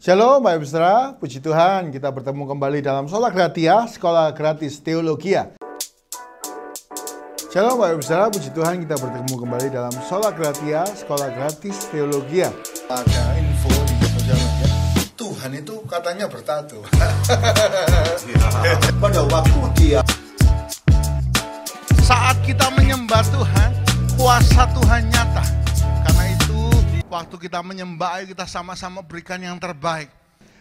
Shalom Bapak Ibu Saudara, puji Tuhan kita bertemu kembali dalam Sola Gratia, Sekolah Gratis Teologia. Shalom Bapak Ibu Saudara, puji Tuhan kita bertemu kembali dalam Sola Gratia, Sekolah Gratis Teologia. Ada info di sosial media, Tuhan itu katanya bertato. Pada waktu dia saat kita menyembah Tuhan, kuasa Tuhan nyata. Karena itu waktu kita menyembah, kita sama-sama berikan yang terbaik.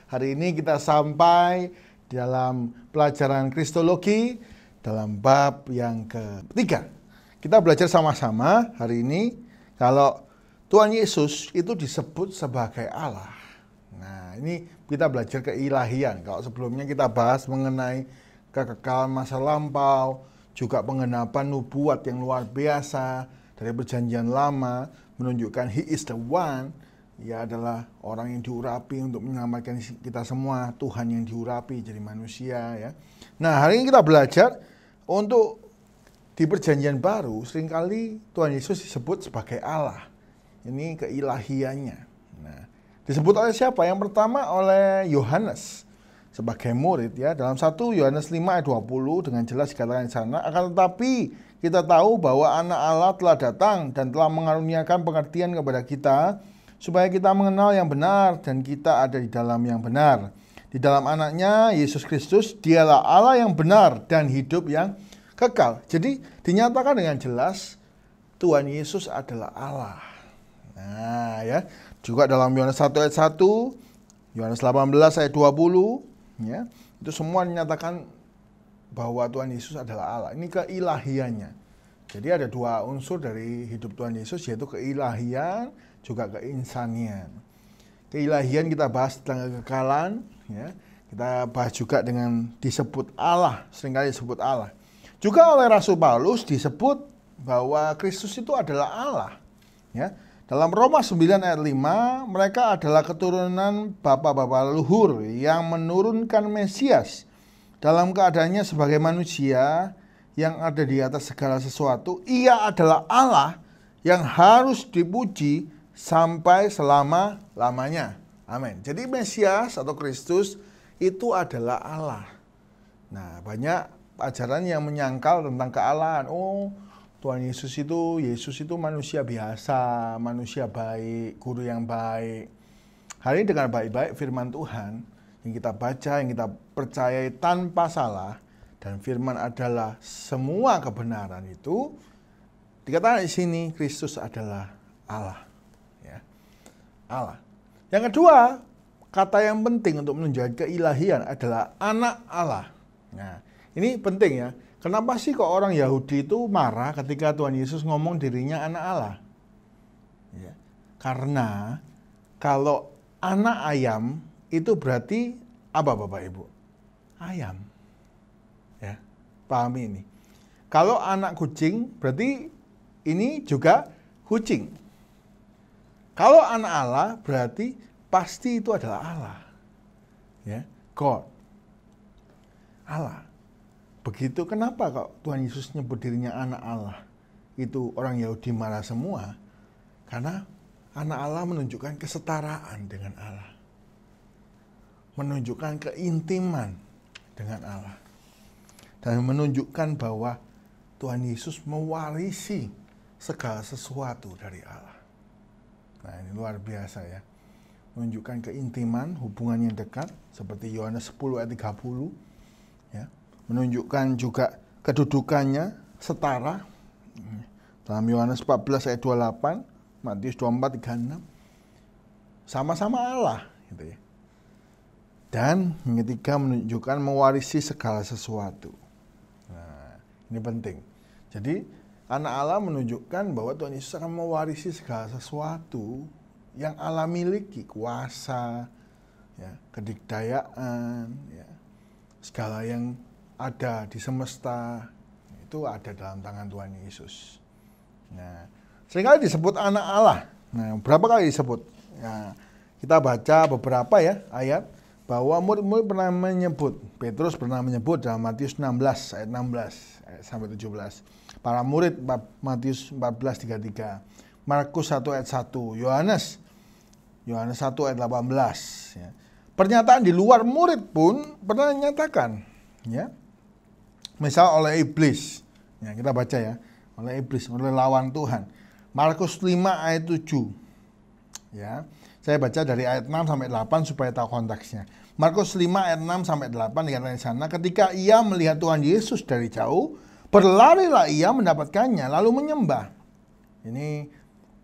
Hari ini kita sampai dalam pelajaran Kristologi dalam bab yang ketiga. Kita belajar sama-sama hari ini kalau Tuhan Yesus itu disebut sebagai Allah. Nah, ini kita belajar keilahian. Kalau sebelumnya kita bahas mengenai kekekalan masa lampau, juga penggenapan nubuat yang luar biasa dari perjanjian lama, menunjukkan He is the one, Ia adalah orang yang diurapi untuk menyelamatkan kita semua, Tuhan yang diurapi jadi manusia ya. Nah, hari ini kita belajar untuk di perjanjian baru seringkali Tuhan Yesus disebut sebagai Allah. Ini keilahiannya. Nah, disebut oleh siapa? Yang pertama oleh Yohanes sebagai murid ya. Dalam 1 Yohanes 5 ayat 20 dengan jelas dikatakan di sana, akan tetapi kita tahu bahwa anak Allah telah datang dan telah mengaruniakan pengertian kepada kita supaya kita mengenal yang benar dan kita ada di dalam yang benar. Di dalam anaknya Yesus Kristus, dialah Allah yang benar dan hidup yang kekal. Jadi dinyatakan dengan jelas Tuhan Yesus adalah Allah. Nah ya, juga dalam Yohanes 1 ayat 1, Yohanes 18 ayat 20 ya, itu semua dinyatakan bahwa Tuhan Yesus adalah Allah. Ini keilahiannya. Jadi ada dua unsur dari hidup Tuhan Yesus, yaitu keilahian juga keinsanian. Keilahian kita bahas tentang kekekalan ya. Kita bahas juga dengan disebut Allah, seringkali disebut Allah. Juga oleh Rasul Paulus disebut bahwa Kristus itu adalah Allah ya. Dalam Roma 9 ayat 5, mereka adalah keturunan bapa-bapa leluhur yang menurunkan Mesias dalam keadaannya sebagai manusia yang ada di atas segala sesuatu. Ia adalah Allah yang harus dipuji sampai selama-lamanya. Amin. Jadi Mesias atau Kristus itu adalah Allah. Nah, banyak ajaran yang menyangkal tentang kealahan. Oh, Tuhan Yesus itu manusia biasa, manusia baik, guru yang baik. Hari ini dengan baik-baik firman Tuhan yang kita baca, yang kita percayai tanpa salah, dan firman adalah semua kebenaran itu, dikatakan di sini Kristus adalah Allah. Ya. Allah. Yang kedua, kata yang penting untuk menunjukkan keilahian adalah anak Allah. Nah, ini penting ya. Kenapa sih kok orang Yahudi itu marah ketika Tuhan Yesus ngomong dirinya anak Allah? Ya. Karena kalau anak ayam itu berarti apa Bapak Ibu? Ayam. Ya, pahami ini. Kalau anak kucing berarti ini juga kucing. Kalau anak Allah berarti pasti itu adalah Allah. Ya, God. Allah. Begitu, kenapa kok Tuhan Yesus nyebut dirinya anak Allah? Itu orang Yahudi marah semua. Karena anak Allah menunjukkan kesetaraan dengan Allah. Menunjukkan keintiman dengan Allah. Dan menunjukkan bahwa Tuhan Yesus mewarisi segala sesuatu dari Allah. Nah, ini luar biasa ya. Menunjukkan keintiman, hubungan yang dekat, seperti Yohanes 10 ayat 30. Ya. Menunjukkan juga kedudukannya setara. Dalam Yohanes 14 ayat 28, Matius 24, 36. Sama-sama Allah. Gitu ya. Dan yang ketiga menunjukkan mewarisi segala sesuatu. Nah, ini penting. Jadi anak Allah menunjukkan bahwa Tuhan Yesus akan mewarisi segala sesuatu yang Allah miliki, kuasa, ya, kedikdayaan, ya, segala yang ada di semesta itu ada dalam tangan Tuhan Yesus. Nah, seringkali disebut anak Allah. Nah, berapa kali disebut? Nah, kita baca beberapa ya ayat bahwa murid-murid pernah menyebut, Petrus pernah menyebut dalam Matius 16 ayat 16 sampai 17. Para murid Matius 14:33. Markus 1 ayat 1, Yohanes 1 ayat 18 ya. Pernyataan di luar murid pun pernah dinyatakan, ya. Misal oleh iblis. Ya, kita baca ya. Oleh iblis, oleh lawan Tuhan. Markus 5 ayat 7. Ya. Saya baca dari ayat 6 sampai 8 supaya tahu konteksnya. Markus 5 ayat 6 sampai 8 dikatakan di sana, ketika ia melihat Tuhan Yesus dari jauh, berlarilah ia mendapatkannya lalu menyembah. Ini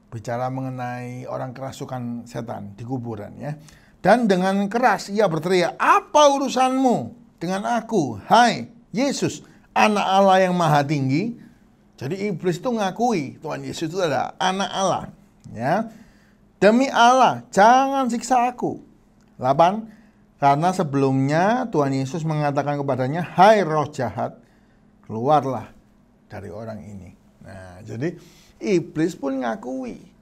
bicara mengenai orang kerasukan setan di kuburan, ya. Dan dengan keras ia berteriak, "Apa urusanmu dengan aku, hai Yesus, anak Allah yang maha tinggi?" Jadi iblis itu ngakui Tuhan Yesus itu adalah anak Allah, ya. "Demi Allah, jangan siksa aku." 8. Karena sebelumnya Tuhan Yesus mengatakan kepadanya, "Hai roh jahat, keluarlah dari orang ini." Nah, jadi iblis pun ngakui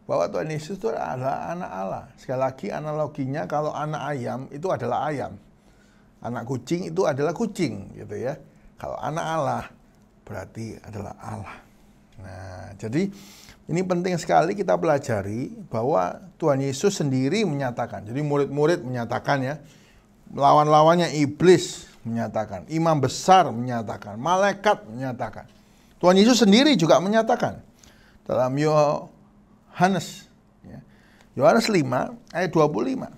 bahwa Tuhan Yesus itu adalah anak Allah. Sekali lagi analoginya, kalau anak ayam itu adalah ayam, anak kucing itu adalah kucing, gitu ya. Kalau anak Allah berarti adalah Allah. Nah, jadi ini penting sekali kita pelajari bahwa Tuhan Yesus sendiri menyatakan. Jadi murid-murid menyatakan, ya, lawan-lawannya iblis menyatakan, imam besar menyatakan, malaikat menyatakan. Tuhan Yesus sendiri juga menyatakan dalam Yohanes, ya, Yohanes 5 ayat 25.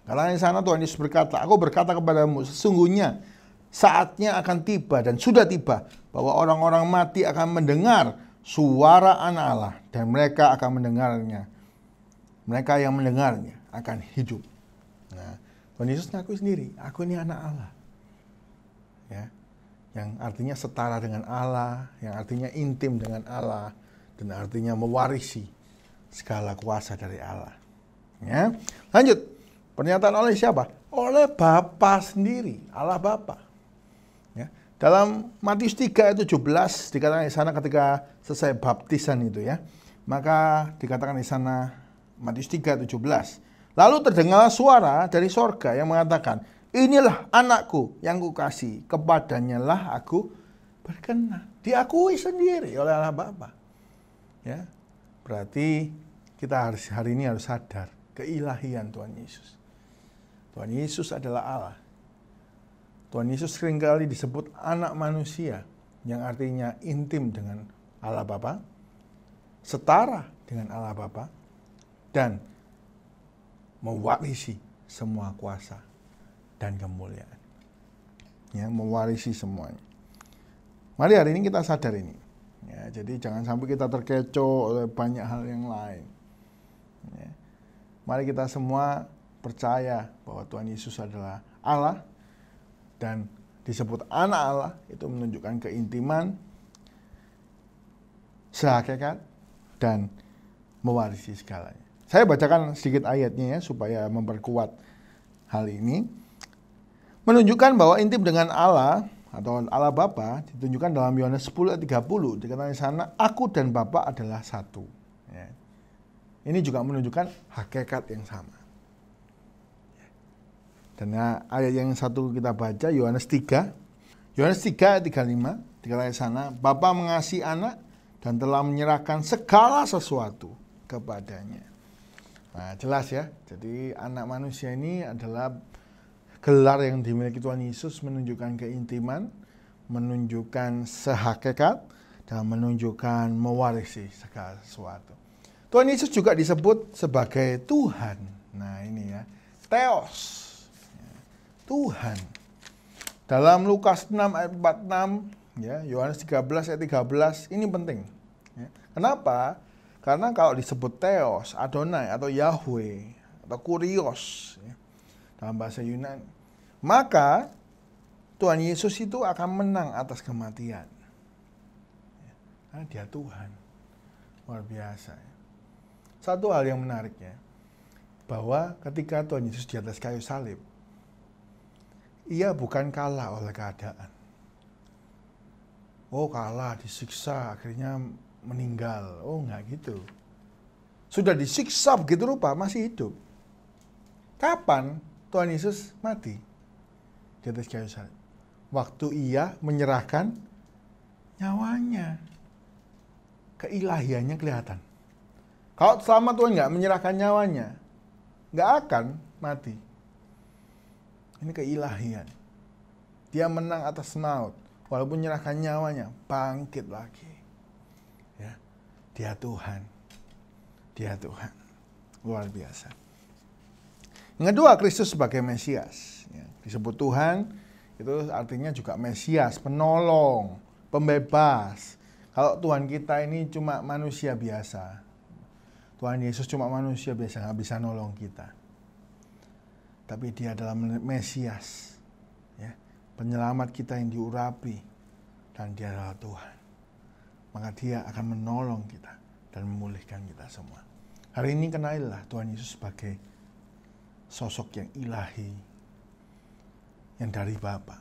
Karena di sana Tuhan Yesus berkata, "Aku berkata kepadamu, sesungguhnya saatnya akan tiba dan sudah tiba bahwa orang-orang mati akan mendengar suara anak Allah dan mereka akan mendengarnya. Mereka yang mendengarnya akan hidup." Nah, Tuhan Yesus ngaku sendiri, "Aku ini anak Allah." Ya, yang artinya setara dengan Allah, yang artinya intim dengan Allah, dan artinya mewarisi segala kuasa dari Allah. Ya, lanjut. Pernyataan oleh siapa? Oleh Bapa sendiri, Allah Bapa. Ya, dalam Matius 3 ayat 17 dikatakan di sana ketika selesai baptisan itu, ya. Maka dikatakan di sana Matius 3 ayat 17. Lalu terdengarlah suara dari sorga yang mengatakan, "Inilah anakku yang kukasihi, kepadanya lah aku berkenan." Diakui sendiri oleh Allah Bapa. Ya, berarti kita hari ini harus sadar keilahian Tuhan Yesus. Tuhan Yesus adalah Allah. Tuhan Yesus seringkali disebut anak manusia, yang artinya intim dengan Allah Bapa, setara dengan Allah Bapa, dan mewarisi semua kuasa dan kemuliaan. Ya, mewarisi semuanya. Mari hari ini kita sadar ini. Ya, jadi jangan sampai kita terkecoh oleh banyak hal yang lain. Ya. Mari kita semua percaya bahwa Tuhan Yesus adalah Allah dan disebut anak Allah, itu menunjukkan keintiman, sehakikat, dan mewarisi segalanya. Saya bacakan sedikit ayatnya, ya, supaya memperkuat hal ini. Menunjukkan bahwa intim dengan Allah atau Allah Bapa ditunjukkan dalam Yohanes 10 ayat 30. Dikatakan di sana, "Aku dan Bapa adalah satu." Ya. Ini juga menunjukkan hakikat yang sama. Dan ayat yang satu kita baca, Yohanes 3. Yohanes 3 ayat 35. Dikatakan di sana, "Bapa mengasihi anak dan telah menyerahkan segala sesuatu kepadanya." Nah, jelas ya. Jadi anak manusia ini adalah gelar yang dimiliki Tuhan Yesus, menunjukkan keintiman, menunjukkan sehakikat, dan menunjukkan mewarisi segala sesuatu. Tuhan Yesus juga disebut sebagai Tuhan. Nah, ini ya, Theos, Tuhan. Dalam Lukas 6 ayat 46, ya, Yohanes 13 ayat 13, ini penting. Ya. Kenapa? Karena kalau disebut Theos, Adonai, atau Yahweh, atau Kurios, ya, dalam bahasa Yunani, maka Tuhan Yesus itu akan menang atas kematian. Ya, karena dia Tuhan. Luar biasa. Ya. Satu hal yang menarik, ya, bahwa ketika Tuhan Yesus di atas kayu salib, ia bukan kalah oleh keadaan. Oh, kalah, disiksa, akhirnya meninggal. Oh, enggak gitu. Sudah disiksa begitu rupa, masih hidup. Kapan Tuhan Yesus mati di atas kayu salib? Waktu ia menyerahkan nyawanya. Keilahiannya kelihatan. Kalau selama Tuhan nggak menyerahkan nyawanya, nggak akan mati. Ini keilahian. Dia menang atas maut. Walaupun menyerahkan nyawanya, bangkit lagi. Ya, Dia Tuhan. Dia Tuhan. Luar biasa. Yang kedua, Kristus sebagai Mesias. Ya, disebut Tuhan, itu artinya juga Mesias, penolong, pembebas. Kalau Tuhan kita ini cuma manusia biasa. Tuhan Yesus cuma manusia biasa, nggak bisa nolong kita. Tapi Dia adalah Mesias, ya, penyelamat kita yang diurapi, dan Dia adalah Tuhan. Maka Dia akan menolong kita dan memulihkan kita semua. Hari ini kenalilah Tuhan Yesus sebagai sosok yang ilahi, yang dari Bapa.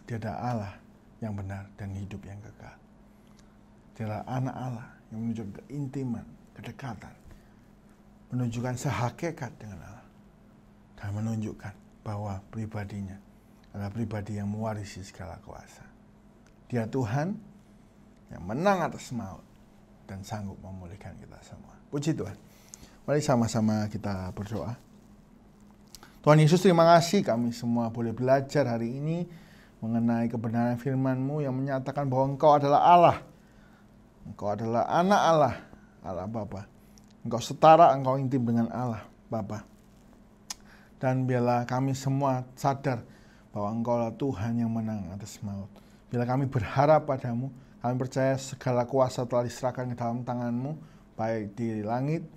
Dia adalah Allah yang benar dan hidup yang kekal. Dia adalah anak Allah yang menunjukkan keintiman, kedekatan, menunjukkan sehakikat dengan Allah, dan menunjukkan bahwa pribadinya adalah pribadi yang mewarisi segala kuasa. Dia Tuhan yang menang atas maut dan sanggup memulihkan kita semua. Puji Tuhan. Mari sama-sama kita berdoa. Tuhan Yesus, terima kasih kami semua boleh belajar hari ini mengenai kebenaran firman-Mu yang menyatakan bahwa Engkau adalah Allah. Engkau adalah anak Allah, Allah Bapa. Engkau setara, Engkau intim dengan Allah Bapa. Dan biarlah kami semua sadar bahwa Engkau adalah Tuhan yang menang atas maut. Bila kami berharap padamu, kami percaya segala kuasa telah diserahkan ke dalam tangan-Mu, baik di langit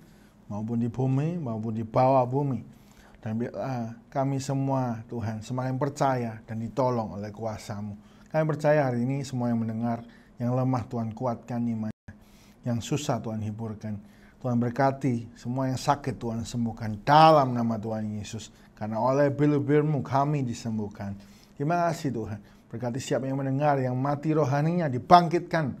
maupun di bumi maupun di bawah bumi. Dan biarlah kami semua Tuhan semakin percaya dan ditolong oleh kuasa-Mu. Kami percaya hari ini semua yang mendengar, yang lemah Tuhan kuatkan imannya, yang susah Tuhan hiburkan. Tuhan berkati, semua yang sakit Tuhan sembuhkan dalam nama Tuhan Yesus. Karena oleh bir-bir-Mu kami disembuhkan. Terima kasih Tuhan. Berkati siapa yang mendengar, yang mati rohaninya dibangkitkan.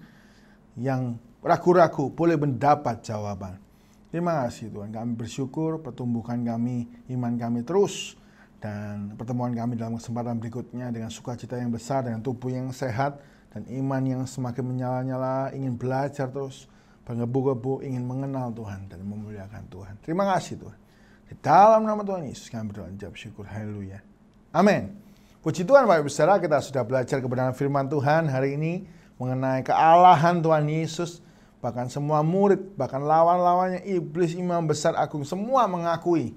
Yang ragu-ragu boleh mendapat jawaban. Terima kasih Tuhan. Kami bersyukur, pertumbuhan kami, iman kami terus. Dan pertemuan kami dalam kesempatan berikutnya dengan sukacita yang besar, dengan tubuh yang sehat, dan iman yang semakin menyala-nyala, ingin belajar terus. Bergebu-gebu ingin mengenal Tuhan dan memuliakan Tuhan. Terima kasih Tuhan. Di dalam nama Tuhan Yesus kami berdoa dan jawab syukur. Haleluya. Amin. Puji Tuhan Bapak Ibu Saudara, kita sudah belajar kebenaran firman Tuhan hari ini mengenai kealahan Tuhan Yesus. Bahkan semua murid, bahkan lawan-lawannya iblis, imam besar agung, semua mengakui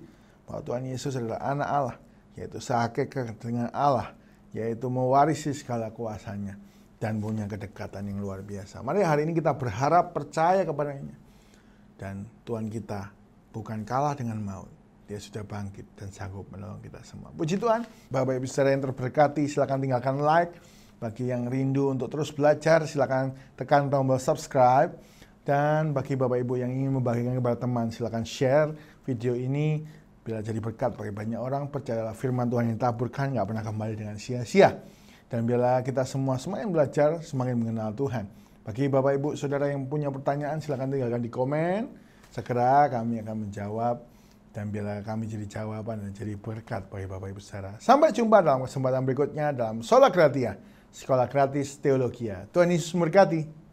bahwa Tuhan Yesus adalah anak Allah, yaitu sehakikat dengan Allah, yaitu mewarisi segala kuasanya. Dan punya kedekatan yang luar biasa. Mari hari ini kita berharap, percaya kepadanya. Dan Tuhan kita bukan kalah dengan maut. Dia sudah bangkit dan sanggup menolong kita semua. Puji Tuhan. Bapak Ibu Saudara yang terberkati, silakan tinggalkan like. Bagi yang rindu untuk terus belajar, silakan tekan tombol subscribe. Dan bagi Bapak Ibu yang ingin membagikan kepada teman, silakan share video ini. Bila jadi berkat bagi banyak orang, percayalah firman Tuhan yang ditaburkan gak pernah kembali dengan sia-sia. Dan biarlah kita semua semakin belajar, semakin mengenal Tuhan. Bagi Bapak Ibu Saudara yang punya pertanyaan, silakan tinggalkan di komen. Segera kami akan menjawab. Dan biarlah kami jadi jawaban dan jadi berkat bagi Bapak Ibu Saudara. Sampai jumpa dalam kesempatan berikutnya dalam Sola Gratia, Sekolah Gratis Teologia. Tuhan Yesus memberkati.